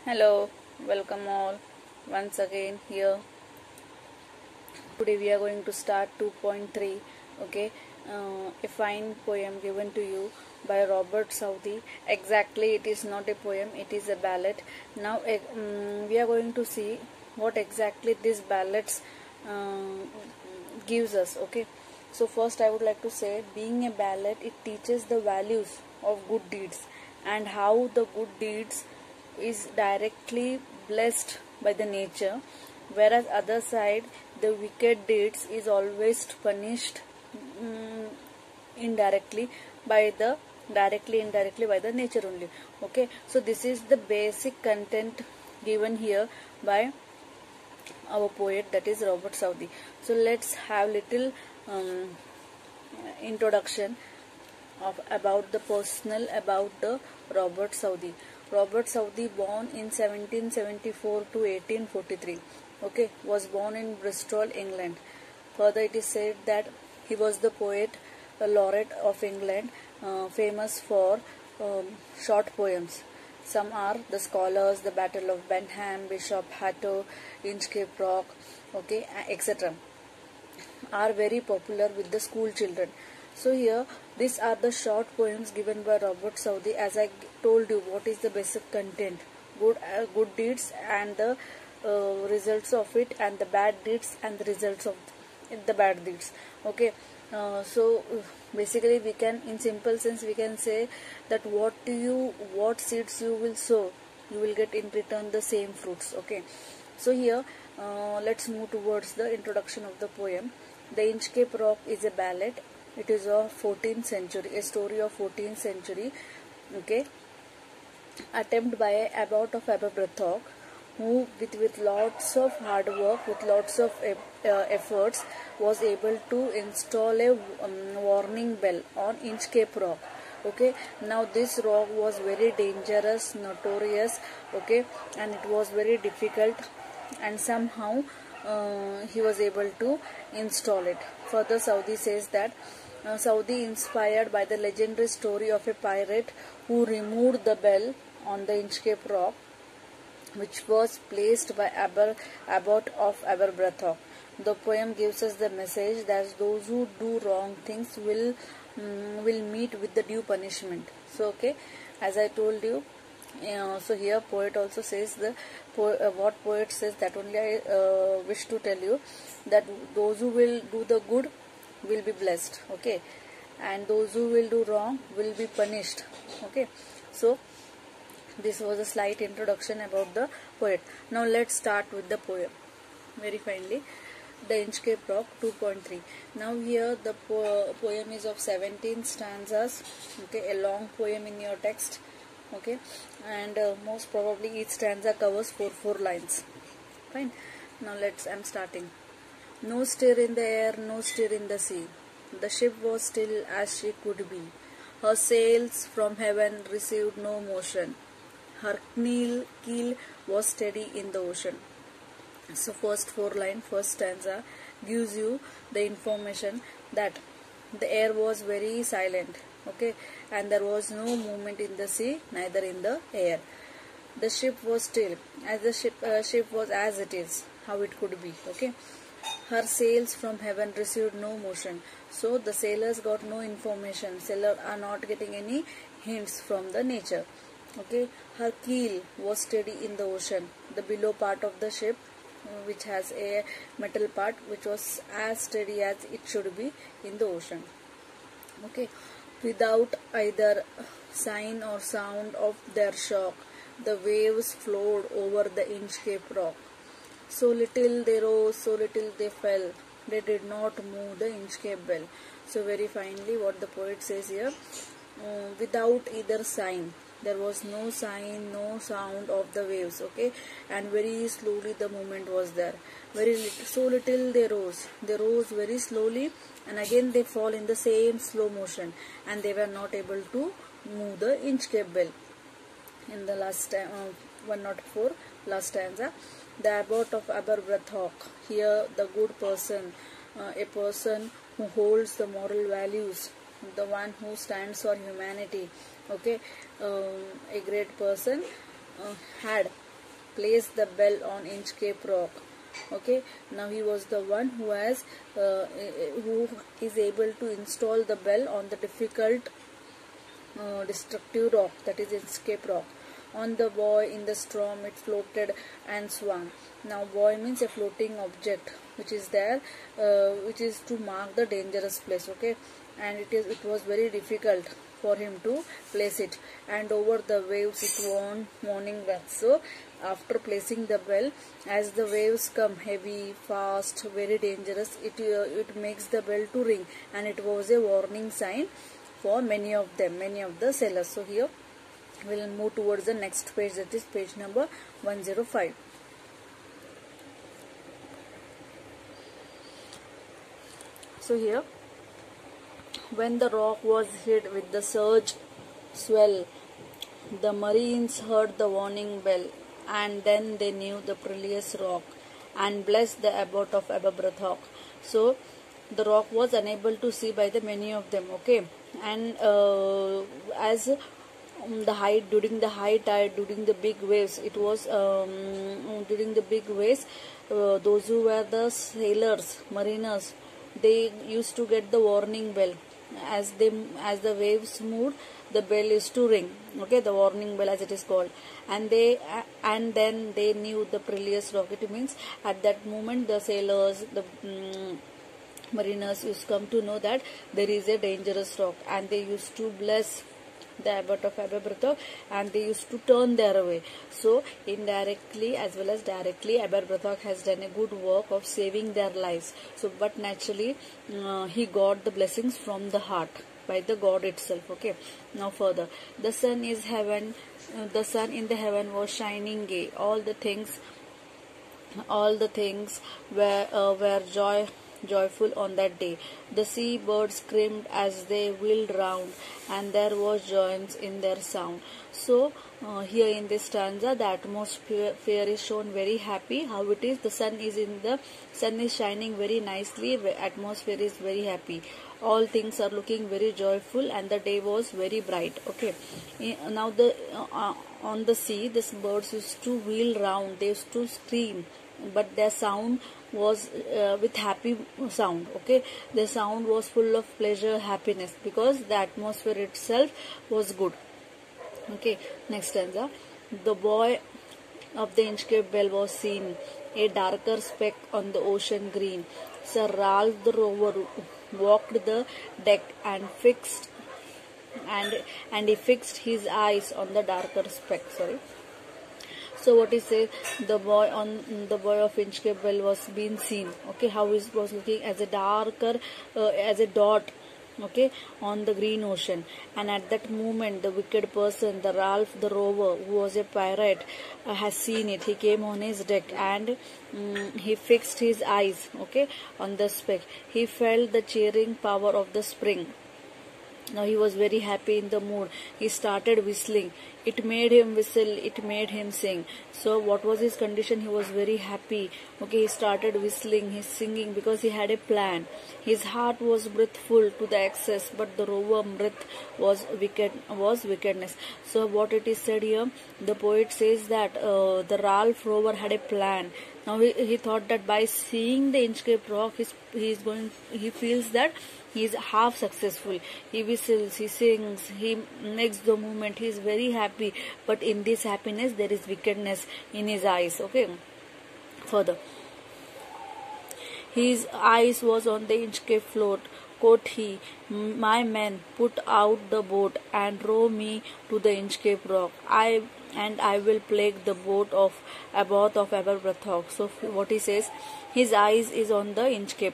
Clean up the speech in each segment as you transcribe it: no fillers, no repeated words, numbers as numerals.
Hello, welcome all once again here. Today we are going to start 2.3. Okay, a fine poem given to you by Robert Southey. Exactly, it is not a poem; it is a ballad. Now we are going to see what exactly this ballads gives us. Okay, so first I would like to say, being a ballad, it teaches the values of good deeds and how the good deeds is directly blessed by the nature, whereas other side the wicked deeds is always punished mm, indirectly by the indirectly by the nature only. Okay, so this is the basic content given here by our poet, that is Robert Southey. So let's have little introduction of about the personal about the Robert Southey. Robert Southey, born in 1774 to 1843, okay, was born in Bristol, England. Further, it is said that he was the poet laureate of England, famous for short poems. Some are The Scholars, The Battle of Benham, Bishop Hatto, Inchcape Rock, okay, etc. are very popular with the school children. So here, these are the short poems given by Robert Southey. As I told you, what is the basic content, good deeds and the results of it, and the bad deeds and the results of the bad deeds. Okay, so basically we can, in simple sense, we can say that what seeds you will sow, you will get in return the same fruits. Okay, so here let's move towards the introduction of the poem. The Inchcape Rock is a ballad. It is of 14th century, a story of 14th century. Okay, attempt by a abbot of Aberbrothock, who with lots of hard work, with lots of efforts, was able to install a warning bell on Inchcape Rock. Okay, now this rock was very dangerous, notorious. Okay, and it was very difficult, and somehow he was able to install it. Further, Southey says that Southey, inspired by the legendary story of a pirate who removed the bell on the Inchcape Rock, which was placed by Abbot of Aberbrothock. The poem gives us the message that those who do wrong things will meet with the due punishment. So, okay, as I told you, so here poet also says what poet says, that only I wish to tell you, that those who will do the good will be blessed. Okay, and those who will do wrong will be punished. Okay, so this was a slight introduction about the poet. Now let's start with the poem very finely. The Inchcape Rock 2.3. Now here the poem is of 17 stanzas. Okay, a long poem in your text. Okay, and most probably each stanza covers 4 lines. Fine. Now I'm starting. No stir in the air, no stir in the sea. The ship was still as she could be. Her sails from heaven received no motion. Her keel was steady in the ocean. So first 1st stanza gives you the information that the air was very silent. Okay, and there was no movement in the sea, neither in the air. The ship was still, as the ship was as it is, how it could be. Okay, her sails from heaven received no motion. So the sailors got no information. Sailors are not getting any hints from the nature. Okay, her keel was steady in the ocean. The below part of the ship, which has a metal part, which was as steady as it should be in the ocean. Okay, without either sign or sound of their shock, the waves flowed over the Inchcape Rock. So little they rose, so little they fell. They did not move the Inchcape bell. So very finely what the poet says here, without either sign. There was no sign, no sound of the waves. Okay, and very slowly the movement was there. So little they rose. They rose very slowly, and again they fall in the same slow motion, and they were not able to move the Inchcape bell. In the last 104 last stanza, the abbot of Aberbrothock, here the good person, a person who holds the moral values, the one who stands for humanity. Okay, a great person had placed the bell on Inchcape Rock. Okay, now he was the one who has who is able to install the bell on the difficult destructive rock, that is Inchcape Rock. On the buoy in the storm it floated and swung. Now buoy means a floating object which is there, which is to mark the dangerous place. Okay, and it was very difficult for him to place it, and over the waves it won warning bells. So after placing the bell, as the waves come heavy, fast, very dangerous, it makes the bell to ring, and it was a warning sign for many of the sailors. So here we will move towards the next page, that is page number 105. So here, when the rock was hit with the surge swell, the marines heard the warning bell, and then they knew the perilous rock and blessed the abbot of Aberbrothock. So the rock was unable to see by the many of them. Okay, and as the height, during the high tide, during the big waves, it was during the big waves, those who were the sailors, mariners, they used to get the warning bell. As the waves moved, the bell used to ring. Okay, the warning bell as it is called, and then they knew the perilous rock. It means at that moment the sailors, the mariners used to come to know that there is a dangerous rock, and they used to bless the abbot of Aberbrothock, and they used to turn their way. So indirectly as well as directly, Aberbrothock has done a good work of saving their lives. So but naturally he got the blessings from the heart by the God itself. Okay, now further, the sun in the heaven was shining gay. All the things were joyful on that day. The sea birds screamed as they wheeled round, and there was joy in their sound. So here in this stanza, the atmosphere is shown very happy. How it is, the sun is shining very nicely, the atmosphere is very happy, all things are looking very joyful, and the day was very bright. Okay, now on the sea, these birds used to wheel round, they used to scream, but their sound was with happy sound. Okay, the sound was full of pleasure, happiness, because the atmosphere itself was good. Okay, next stanza. The buoy of the Inchcape Bell was seen, a darker speck on the ocean green. Sir Ralph the rover walked the deck and he fixed his eyes on the darker speck. So what he says, the buoy of Inchcape Bell was being seen. Okay, how it was looking as a darker, as a dot. Okay, on the green ocean, and at that moment the wicked person, the Ralph the rover, who was a pirate, has seen it. He came on his deck and he fixed his eyes, okay, on the speck. He felt the cheering power of the spring. Now he was very happy in the mood. He started whistling. It made him whistle, it made him sing. So what was his condition? He was very happy. Okay, he started whistling, he's singing, because he had a plan. His heart was breathful to the excess, but the rover breath was wickedness. So what it is said here, the poet says that the Ralph rover had a plan. Now he thought that by seeing the Inchcape Rock, he feels that he is half successful. He whistles, he sings, he makes the movement, he is very happy, but in this happiness there is wickedness in his eyes. Okay, further, his eyes was on the Inchcape float. Quoth he, my men, put out the boat and row me to the Inchcape Rock. I will plague the boat of Abbot of Aberbrothock. So what he says, his eyes is on the Inchcape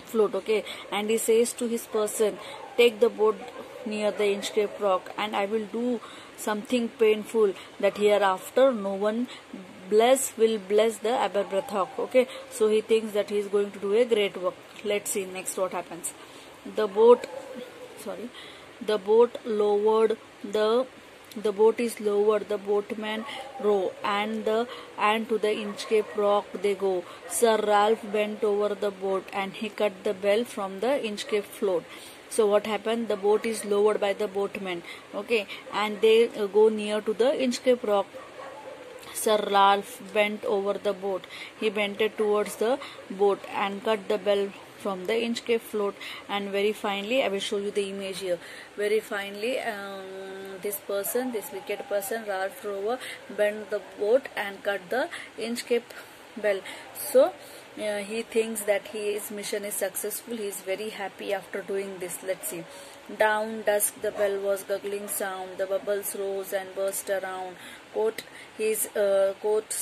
float. Okay, and he says to his person, take the boat near the Inchcape Rock, and I will do something painful, that hereafter no one will bless the Aberbrothock. Okay, so he thinks that he is going to do a great work. Let's see next what happens. The boat is lowered, the boatmen row, and to the Inchcape Rock they go. Sir Ralph bent over the boat and he cut the bell from the Inchcape float. So what happened? The boat is lowered by the boatmen. Okay, and they go near to the Inchcape Rock. Sir Ralph bent over the boat. He bent it towards the boat and cut the bell from the Inchcape float, and very finely, I will show you the image here. Very finely, this wicked person, Ralph Rover, bent the boat and cut the Inchcape bell. So he thinks that his mission is successful. He is very happy after doing this. Let's see. Down dusk the bell was gurgling sound. The bubbles rose and burst around. Quote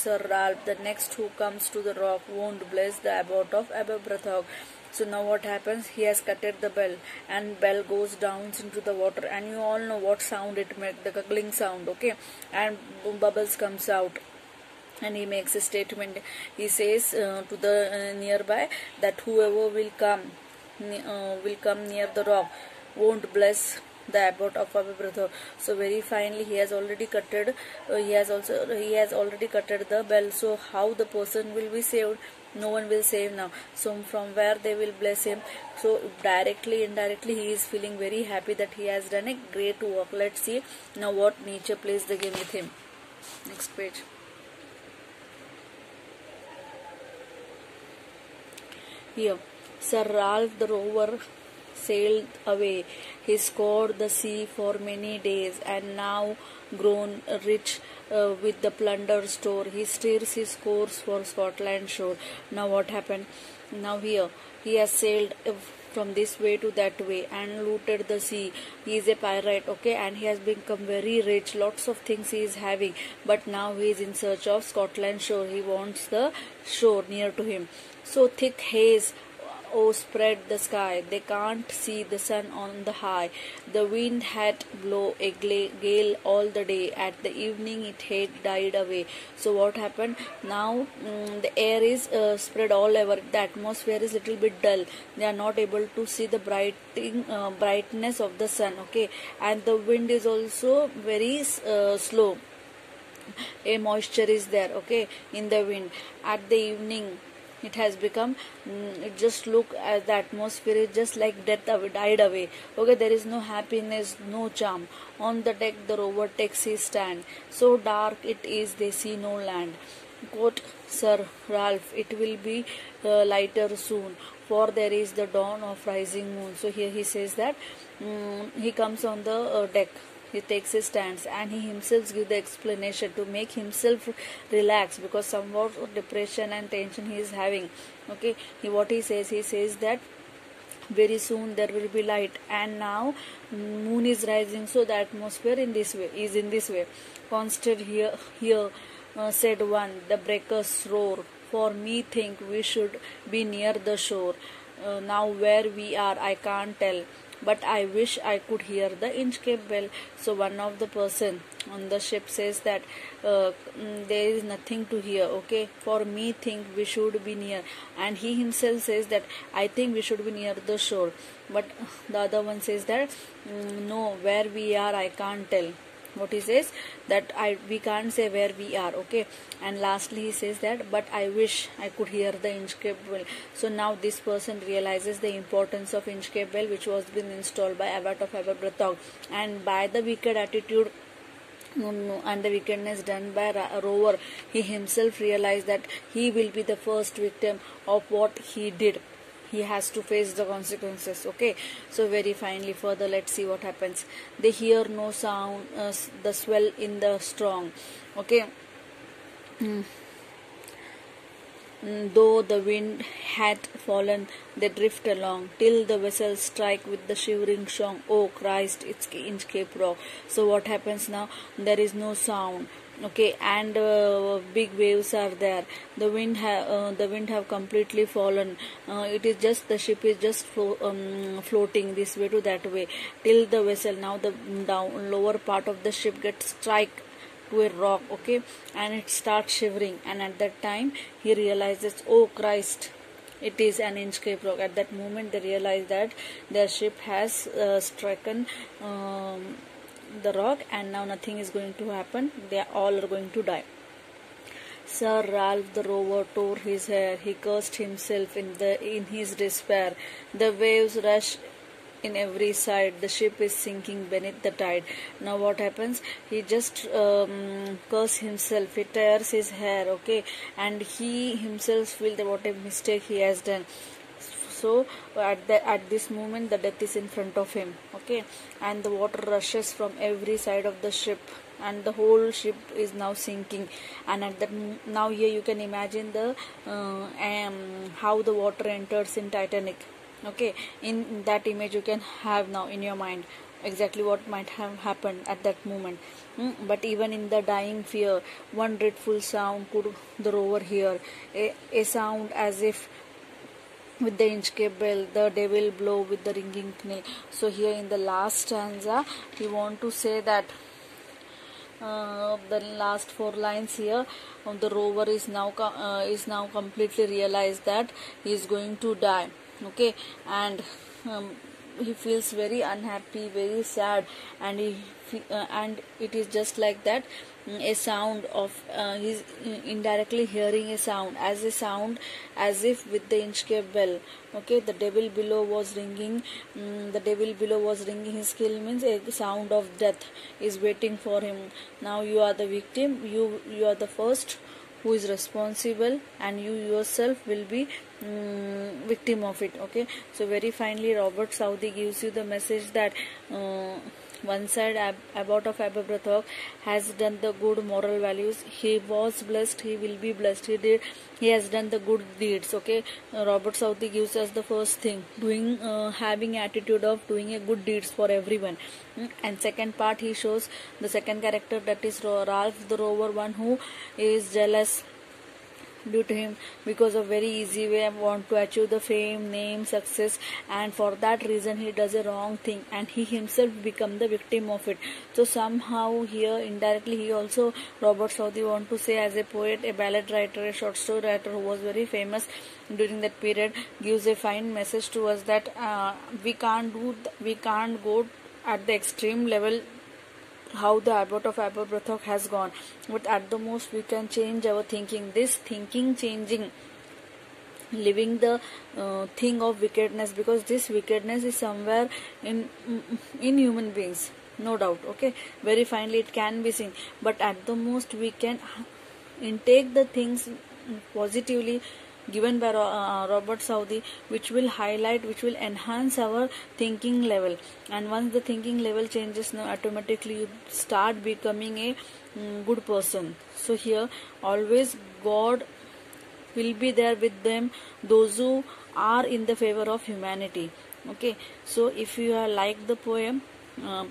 Sir Ralph, the next who comes to the rock won't bless the abbot of Aberbrothock. So now what happens? He has cutted the bell, and bell goes down into the water, and you all know what sound it makes, the gurgling sound, okay? And bubbles comes out. And he makes a statement. He says to the nearby that whoever will come near the rock won't bless the abbot of Aberbrothock. So very finely he has already cutted. He has already cutted the bell. So how the person will be saved? No one will save now. So from where they will bless him? So directly, indirectly, he is feeling very happy that he has done a great work. Let's see now what nature plays the game with him. Next page. Here, Sir Ralph the Rover sailed away. He scoured the sea for many days, and now grown rich with the plunder store, he steers his course for Scotland shore. Now what happened? Now here, he has sailed from this way to that way and looted the sea. He is a pirate, okay, and he has become very rich. Lots of things he is having, but now he is in search of Scotland shore. He wants the shore near to him. So thick haze, oh, spread the sky. They can't see the sun on the high. The wind had blow a gale all the day. At the evening it had died away. So what happened? Now the air is spread all over. The atmosphere is little bit dull. They are not able to see the brightness of the sun. Okay, and the wind is also very slow. A moisture is there. Okay, in the wind. At the evening, it has become it just look at the atmosphere is just like died away. Okay, there is no happiness, no charm. On the deck the rover takes his stand. So dark it is, they see no land. Quote Sir Ralph, it will be lighter soon, for there is the dawn of rising moon. So here he says that he comes on the deck. He takes his stance and he himself gives the explanation to make himself relax, because somewhat of depression and tension he is having. Okay, what he says that very soon there will be light, and now moon is rising, so the atmosphere in this way. Constant here said one, the breakers roar, for me think we should be near the shore. Now where we are I can't tell, but I wish I could hear the Inchcape bell. So one of the person on the ship says that there is nothing to hear. Okay, for me think we should be near, and he himself says that I think we should be near the shore. But the other one says that no, where we are I can't tell. What he says that we can't say where we are. Okay, and lastly he says that but I wish I could hear the Inchcape bell. So now this person realizes the importance of Inchcape bell, which was been installed by Abbot of Aberbrothock, and by the wicked attitude and the wickedness done by Rover, he himself realized that he will be the first victim of what he did. He has to face the consequences. Okay, so very finely further, let's see what happens. They hear no sound, the swell in the strong. Okay, though the wind had fallen, they drift along till the vessel strike with the shivering song. Oh Christ, it's Inchcape Rock. So what happens now? There is no sound. Okay, and big waves are there. The wind have completely fallen. It is just the ship is just floating this way to that way till the vessel, now the lower part of the ship gets strike to a rock. Okay, and it starts shivering, and at that time he realizes, oh Christ, it is an Inchcape Rock. At that moment they realize that their ship has stricken the rock, and now nothing is going to happen. They all are going to die. Sir Ralph the Rover tore his hair. He cursed himself in his despair. The waves rush in every side. The ship is sinking beneath the tide. Now what happens? He just curse himself. He tears his hair, okay, and he himself feels that what a mistake he has done. So at this moment the death is in front of him, okay, and the water rushes from every side of the ship, and the whole ship is now sinking. And at that, now here you can imagine the how the water enters in Titanic, okay. In that image you can have now in your mind exactly what might have happened at that moment. But even in the dying fear, one dreadful sound could the rover hear, a sound as if with the Inchcape bell, the devil blow with the ringing knell. So here in the last stanza, we want to say that the last four lines here, the rover is now completely realized that he is going to die, okay, and he feels very unhappy, very sad, and and it is just like that. A sound of he's indirectly hearing a sound as if with the Inchcape bell, okay. The devil below was ringing. The devil below was ringing his skill, means a sound of death is waiting for him. Now you are the victim. You are the first who is responsible, and you yourself will be victim of it, okay. So very finely Robert Southey gives you the message that one side Abbot of Aberbrothock has done the good moral values. He was blessed, he will be blessed. He has done the good deeds, okay. Robert Southey gives us the first thing, doing having attitude of doing a good deeds for everyone. And second part, he shows the second character, that is Ralph the rover, one who is jealous due to him because of very easy way want to achieve the fame, name, success, and for that reason he does a wrong thing and he himself become the victim of it. So somehow here indirectly he also, Robert Southey want to say, as a poet, a ballad writer, a short story writer who was very famous during that period, gives a fine message to us that we can't go at the extreme level how the Abbot of Aberbrothock has gone, but at the most we can change our thinking. This thinking changing, living the thing of wickedness, because this wickedness is somewhere in human beings, no doubt, okay. Very finely it can be seen, but at the most we can intake the things positively given by Robert Southey, which will highlight, which will enhance our thinking level. And once the thinking level changes, now automatically you start becoming a good person. So here always God will be there with them, those who are in the favor of humanity, okay. So if you are like the poem,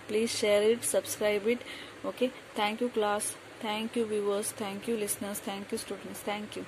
please share it, subscribe it, okay. Thank you class, thank you viewers, thank you listeners, thank you students, thank you.